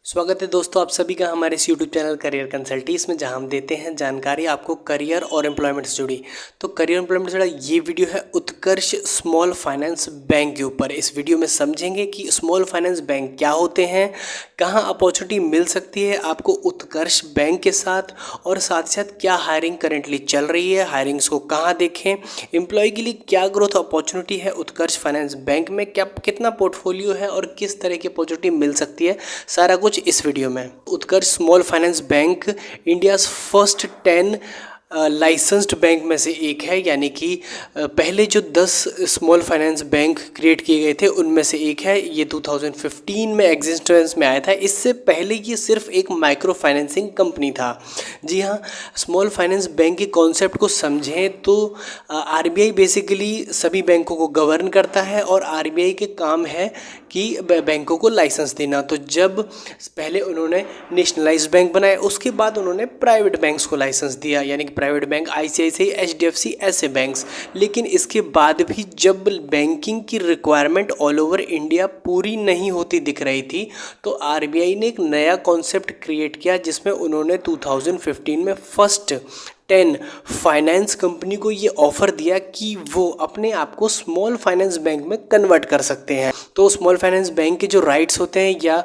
स्वागत है दोस्तों आप सभी का हमारे इस यूट्यूब चैनल करियर कंसल्टीज में, जहां हम देते हैं जानकारी आपको करियर और एम्प्लॉयमेंट से जुड़ी। तो करियर एम्प्लॉयमेंट से जुड़ा ये वीडियो है उत्कर्ष स्मॉल फाइनेंस बैंक के ऊपर। इस वीडियो में समझेंगे कि स्मॉल फाइनेंस बैंक क्या होते हैं, कहां अपॉर्चुनिटी मिल सकती है आपको उत्कर्ष बैंक के साथ, और साथ ही साथ क्या हायरिंग करेंटली चल रही है, हायरिंग्स को कहाँ देखें, एम्प्लॉय के लिए क्या ग्रोथ अपॉर्चुनिटी है उत्कर्ष फाइनेंस बैंक में, क्या कितना पोर्टफोलियो है और किस तरह की अपॉर्चुनिटी मिल सकती है, सारा कुछ इस वीडियो में। Utkarsh small finance bank India's first 10 licensed bank में से एक है, यानी कि पहले जो 10 स्मॉल फाइनेंस बैंक क्रिएट किए गए थे उनमें से एक है। ये 2015 में एग्जिस्टेंस में आया था। इससे पहले ये सिर्फ एक माइक्रो फाइनेंसिंग कंपनी था। जी हाँ, स्मॉल फाइनेंस बैंक के कॉन्सेप्ट को समझें तो आरबीआई बेसिकली सभी बैंकों को गवर्न करता है और आरबीआई के काम है कि बैंकों को लाइसेंस देना। तो जब पहले उन्होंने नेशनलाइज्ड बैंक बनाए, उसके बाद उन्होंने प्राइवेट बैंक्स को लाइसेंस दिया, यानी कि प्राइवेट बैंक आईसीआईसीआई, एचडीएफसी, ऐसे बैंक्स। लेकिन इसके बाद भी जब बैंकिंग की रिक्वायरमेंट ऑल ओवर इंडिया पूरी नहीं होती दिख रही थी, तो आरबीआई ने एक नया कॉन्सेप्ट क्रिएट किया, जिसमें उन्होंने 2015 में फर्स्ट 10 फाइनेंस कंपनी को ये ऑफर दिया कि वो अपने आप को स्मॉल फाइनेंस बैंक में कन्वर्ट कर सकते हैं। तो स्मॉल फाइनेंस बैंक के जो राइट्स होते हैं या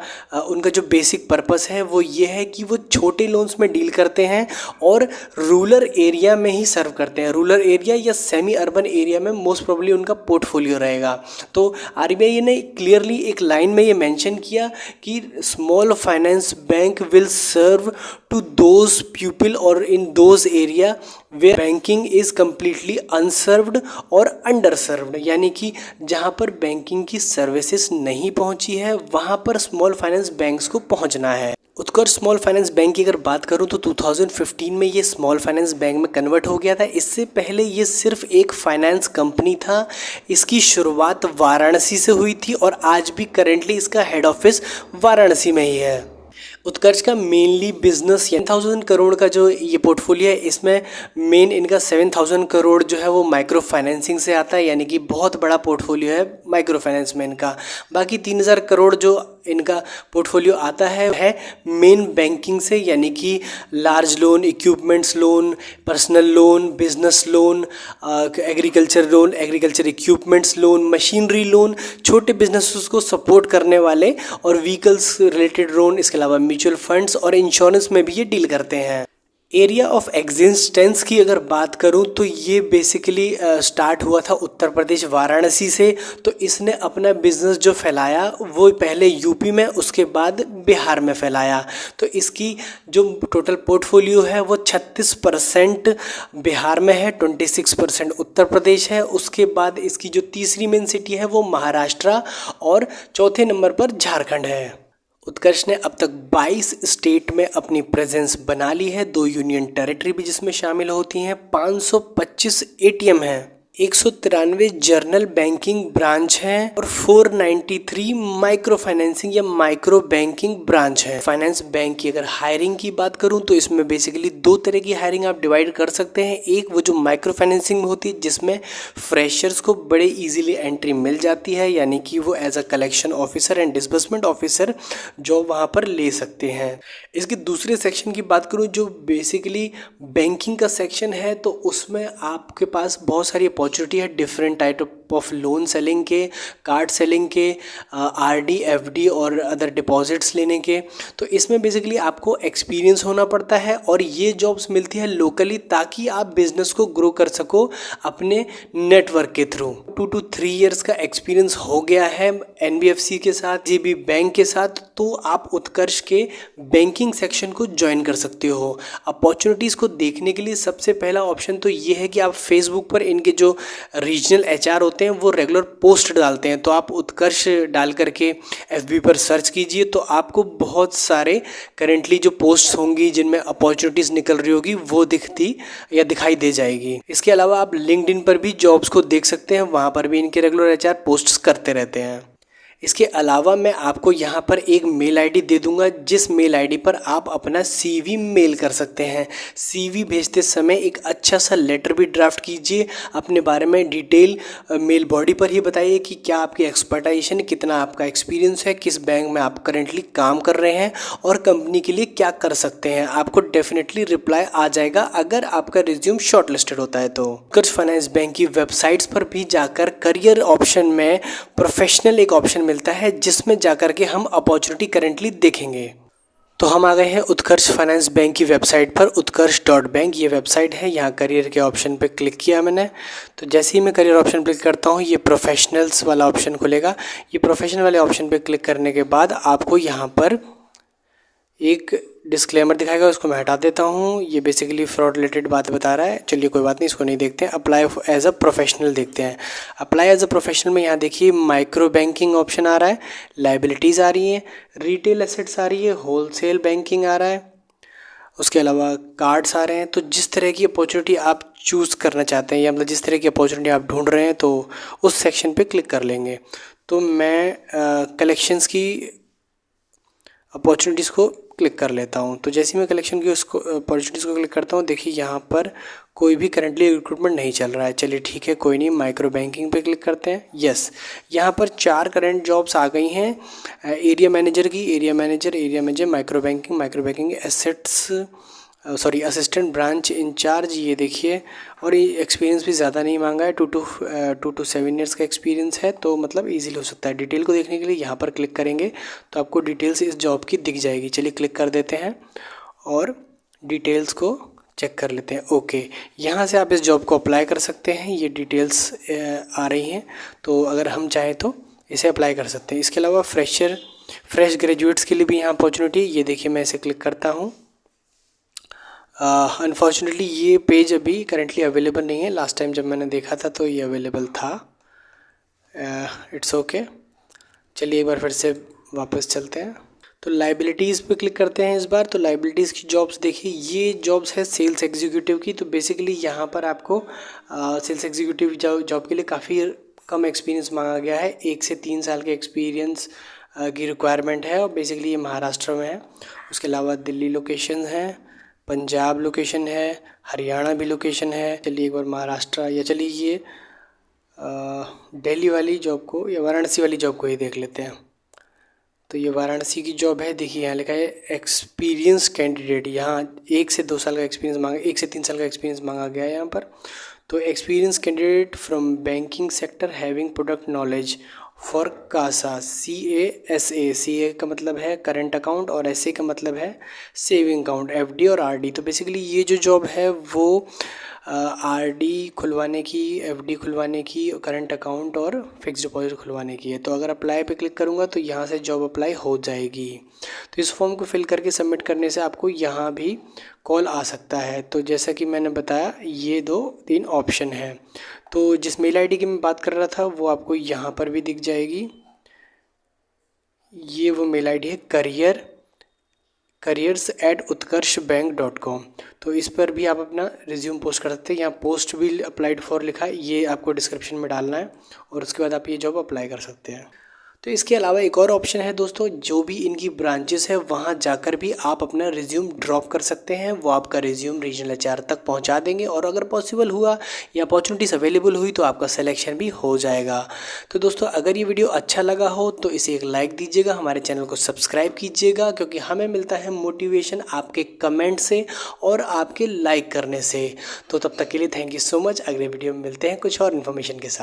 उनका जो बेसिक पर्पस है वो ये है कि वो छोटे लोन्स में डील करते हैं और रूरल एरिया में ही सर्व करते हैं। रूरल एरिया या सेमी अर्बन एरिया में मोस्ट प्रोबेबली उनका पोर्टफोलियो रहेगा। तो आरबीआई ने क्लियरली एक लाइन में ये मेंशन किया कि small finance bank will serve to those people और in those area where banking is completely unserved और अंडर सर्व्ड, यानी कि जहां पर बैंकिंग की सर्विसेज नहीं पहुंची है वहां पर स्मॉल फाइनेंस बैंक्स को पहुंचना है। उत्कर्ष स्मॉल फाइनेंस बैंक की अगर बात करूं तो 2015 में ये स्मॉल फाइनेंस बैंक में कन्वर्ट हो गया था। इससे पहले ये सिर्फ एक फाइनेंस कंपनी था। इसकी शुरुआत वाराणसी से हुई थी और आज भी करेंटली इसका हेड ऑफिस वाराणसी में ही है। उत्कर्ष का मेनली बिजनेस 1000 करोड़ का जो ये पोर्टफोलियो है, इसमें मेन इनका 7000 करोड़ जो है वो माइक्रो फाइनेंसिंग से आता है, यानी कि बहुत बड़ा पोर्टफोलियो है माइक्रो फाइनेंस में इनका। बाकी 3000 करोड़ जो इनका पोर्टफोलियो आता है मेन बैंकिंग से, यानी कि large loan, equipments loan, personal loan, business loan, agriculture loan, agriculture equipments loan, machinery loan, छोटे बिजनेसेस को सपोर्ट करने वाले, और व्हीकल्स रिलेटेड लोन। इसके अलावा म्यूचुअल फंड्स और इंश्योरेंस में भी ये डील करते हैं। एरिया ऑफ एग्जिस्टेंस की अगर बात करूं तो ये बेसिकली स्टार्ट हुआ था उत्तर प्रदेश वाराणसी से। तो इसने अपना बिजनेस जो फैलाया वो पहले यूपी में, उसके बाद बिहार में फैलाया। तो इसकी जो टोटल पोर्टफोलियो है वो 36% बिहार में है, 26% उत्तर प्रदेश है। उसके बाद इसकी जो तीसरी मेन सिटी है वो महाराष्ट्र, और चौथे नंबर पर झारखंड है। उत्कर्ष ने अब तक 22 स्टेट में अपनी प्रेजेंस बना ली है, 2 यूनियन टेरिटरी भी जिसमें शामिल होती हैं, 525 एटीएम हैं, 193 जर्नल बैंकिंग ब्रांच हैं और 493 माइक्रो फाइनेंसिंग या माइक्रो बैंकिंग ब्रांच है। फाइनेंस बैंक की अगर हायरिंग की बात करूं तो इसमें बेसिकली 2 तरह की हायरिंग आप डिवाइड कर सकते हैं। एक वो जो माइक्रो फाइनेंसिंग में होती है, जिसमें फ्रेशर्स को बड़े इजीली एंट्री मिल जाती है, यानी कि वो as a collection officer and disbursement officer job वहाँ पर ले सकते हैं। इसके दूसरे सेक्शन की बात करूँ जो बेसिकली बैंकिंग का सेक्शन है, तो उसमें आपके पास बहुत सारी अपॉर्चुनिटी है different type of loan selling के, कार्ड सेलिंग के, आरडी, एफडी और अदर डिपॉजिट्स लेने के। तो इसमें बेसिकली आपको एक्सपीरियंस होना पड़ता है और ये जॉब्स मिलती है लोकली, ताकि आप बिजनेस को ग्रो कर सको अपने नेटवर्क के थ्रू। 2 to 3 ईयर्स का एक्सपीरियंस हो गया है एनबीएफसी के साथ, जेबी बैंक के साथ, तो आप उत्कर्ष के बैंकिंग सेक्शन को ज्वाइन कर सकते हो। अपॉर्चुनिटीज़ को देखने के लिए सबसे पहला ऑप्शन तो ये है कि आप फेसबुक पर इनके जो रीजनल एचआर होते हैं वो रेगुलर पोस्ट डालते हैं। तो आप उत्कर्ष डाल करके एफबी पर सर्च कीजिए, तो आपको बहुत सारे करेंटली जो पोस्ट्स होंगी जिनमें अपॉर्चुनिटीज़ निकल रही होगी वो दिखती या दिखाई दे जाएगी। इसके अलावा आप लिंक्डइन पर भी जॉब्स को देख सकते हैं, वहाँ पर भी इनके रेगुलर एचआर पोस्ट्स करते रहते हैं। इसके अलावा मैं आपको यहाँ पर एक मेल आईडी दे दूँगा, जिस मेल आईडी पर आप अपना सीवी मेल कर सकते हैं। सीवी भेजते समय एक अच्छा सा लेटर भी ड्राफ्ट कीजिए, अपने बारे में डिटेल मेल बॉडी पर ही बताइए कि क्या आपकी एक्सपर्टाइजेशन, कितना आपका एक्सपीरियंस है, किस बैंक में आप करेंटली काम कर रहे हैं और कंपनी के लिए क्या कर सकते हैं। आपको डेफिनेटली रिप्लाई आ जाएगा अगर आपका रिज्यूम शॉर्टलिस्टेड होता है। तो उत्कर्ष फाइनेंस बैंक की वेबसाइट्स पर भी जाकर करियर ऑप्शन में प्रोफेशनल एक ऑप्शन मिलता है, जिसमें जाकर के हम अपॉर्चुनिटी करेंटली देखेंगे। तो हम आ गए हैं उत्कर्ष फाइनेंस बैंक की वेबसाइट पर, उत्कर्ष.बैंक ये वेबसाइट है। यहाँ करियर के ऑप्शन पे क्लिक किया मैंने, तो जैसे ही मैं करियर ऑप्शन क्लिक करता हूँ ये प्रोफेशनल्स वाला ऑप्शन खुलेगा। ये प्रोफेशनल वाले ऑप्शन पे क्लिक करने के बाद आपको यहाँ पर एक डिस्क्लेमर दिखाएगा, उसको मैं हटा देता हूँ। ये बेसिकली फ्रॉड रिलेटेड बात बता रहा है, चलिए कोई बात नहीं, इसको नहीं देखते हैं। अप्लाई एज अ प्रोफेशनल देखते हैं। अप्लाई एज अ प्रोफेशनल में यहाँ देखिए माइक्रो बैंकिंग ऑप्शन आ रहा है, लाइबिलिटीज़ आ रही हैं, रिटेल एसेट्स आ रही है, होलसेल बैंकिंग आ रहा है, उसके अलावा कार्ड्स आ रहे हैं। तो जिस तरह की अपॉर्चुनिटी आप चूज़ करना चाहते हैं, या मतलब जिस तरह की अपॉर्चुनिटी आप ढूंढ रहे हैं, तो उस सेक्शन पे क्लिक कर लेंगे। तो मैं कलेक्शंस की अपॉर्चुनिटीज़ को क्लिक कर लेता हूँ। तो जैसे ही मैं कलेक्शन की उसको अपॉर्चुनिटीज़ को क्लिक करता हूँ, देखिए यहाँ पर कोई भी करंटली रिक्रूटमेंट नहीं चल रहा है। चलिए ठीक है, कोई नहीं, माइक्रो बैंकिंग पे क्लिक करते हैं। यस, यहाँ पर 4 करंट जॉब्स आ गई हैं। एरिया मैनेजर की, area manager, micro banking assets, assistant branch incharge, ये देखिए। और ये एक्सपीरियंस भी ज़्यादा नहीं मांगा है, 2 to 7 ईयर्स का एक्सपीरियंस है, तो मतलब इजीली हो सकता है। डिटेल को देखने के लिए यहाँ पर क्लिक करेंगे तो आपको डिटेल्स इस जॉब की दिख जाएगी। चलिए क्लिक कर देते हैं और डिटेल्स को चेक कर लेते हैं। ओके, यहाँ से आप इस जॉब को अप्लाई कर सकते हैं। ये डिटेल्स आ रही हैं, तो अगर हम चाहें तो इसे अप्लाई कर सकते हैं। इसके अलावा फ्रेश ग्रेजुएट्स के लिए भी यहाँ अपॉर्चुनिटी, ये देखिए मैं इसे क्लिक करता हूँ। अनफॉर्चुनेटली ये पेज अभी करेंटली अवेलेबल नहीं है। लास्ट टाइम जब मैंने देखा था तो ये अवेलेबल था। इट्स ओके, चलिए एक बार फिर से वापस चलते हैं। तो लाइबिलिटीज़ पे क्लिक करते हैं इस बार। तो लाइबिलिटीज़ की जॉब्स देखिए, ये जॉब्स है सेल्स एग्जीक्यूटिव की। तो बेसिकली यहाँ पर आपको सेल्स एग्जीक्यूटिव जॉब के लिए काफ़ी कम एक्सपीरियंस मांगा गया है। 1 से 3 साल के एक्सपीरियंस की रिक्वायरमेंट है, और बेसिकली ये महाराष्ट्र में है। उसके अलावा दिल्ली लोकेशन है, पंजाब लोकेशन है, हरियाणा भी लोकेशन है। चलिए एक बार महाराष्ट्र, या चलिए ये दिल्ली वाली जॉब को या वाराणसी वाली जॉब को ही देख लेते हैं। तो ये वाराणसी की जॉब है। देखिए यहाँ लिखा है एक्सपीरियंस कैंडिडेट, यहाँ 1 से 2 साल का एक्सपीरियंस मांगा, 1 से 3 साल का एक्सपीरियंस मांगा गया है यहाँ पर। तो experience candidate from banking sector having product knowledge for CASA, CA का मतलब है करंट अकाउंट और SA का मतलब है सेविंग अकाउंट, FD और RD। तो बेसिकली ये जो जॉब है वो RD खुलवाने की, FD खुलवाने की, करंट अकाउंट और फिक्स डिपॉजिट खुलवाने की है। तो अगर अप्लाई पे क्लिक करूँगा तो यहाँ से जॉब अप्लाई हो जाएगी। तो इस फॉर्म को फिल करके सबमिट करने से आपको यहाँ भी कॉल आ सकता है। तो जैसा कि मैंने बताया, ये 2-3 ऑप्शन है। तो जिस मेल आईडी की मैं बात कर रहा था वो आपको यहाँ पर भी दिख जाएगी। ये वो मेल आईडी है careers@utkarshbank.com। तो इस पर भी आप अपना रिज्यूम पोस्ट कर सकते हैं। यहाँ पोस्ट भी अप्लाइड फॉर लिखा है, ये आपको डिस्क्रिप्शन में डालना है और उसके बाद आप ये जॉब अप्लाई कर सकते हैं। तो इसके अलावा एक और ऑप्शन है दोस्तों, जो भी इनकी ब्रांचेस है वहाँ जाकर भी आप अपना रिज्यूम ड्रॉप कर सकते हैं। वो आपका रिज्यूम रीजनल HR तक पहुँचा देंगे, और अगर पॉसिबल हुआ या अपॉर्चुनिटीज़ अवेलेबल हुई तो आपका सिलेक्शन भी हो जाएगा। तो दोस्तों अगर ये वीडियो अच्छा लगा हो तो इसे एक लाइक दीजिएगा, हमारे चैनल को सब्सक्राइब कीजिएगा, क्योंकि हमें मिलता है मोटिवेशन आपके कमेंट से और आपके लाइक करने से। तो तब तक के लिए थैंक यू सो मच। अगले वीडियो में मिलते हैं कुछ और इन्फॉर्मेशन के साथ।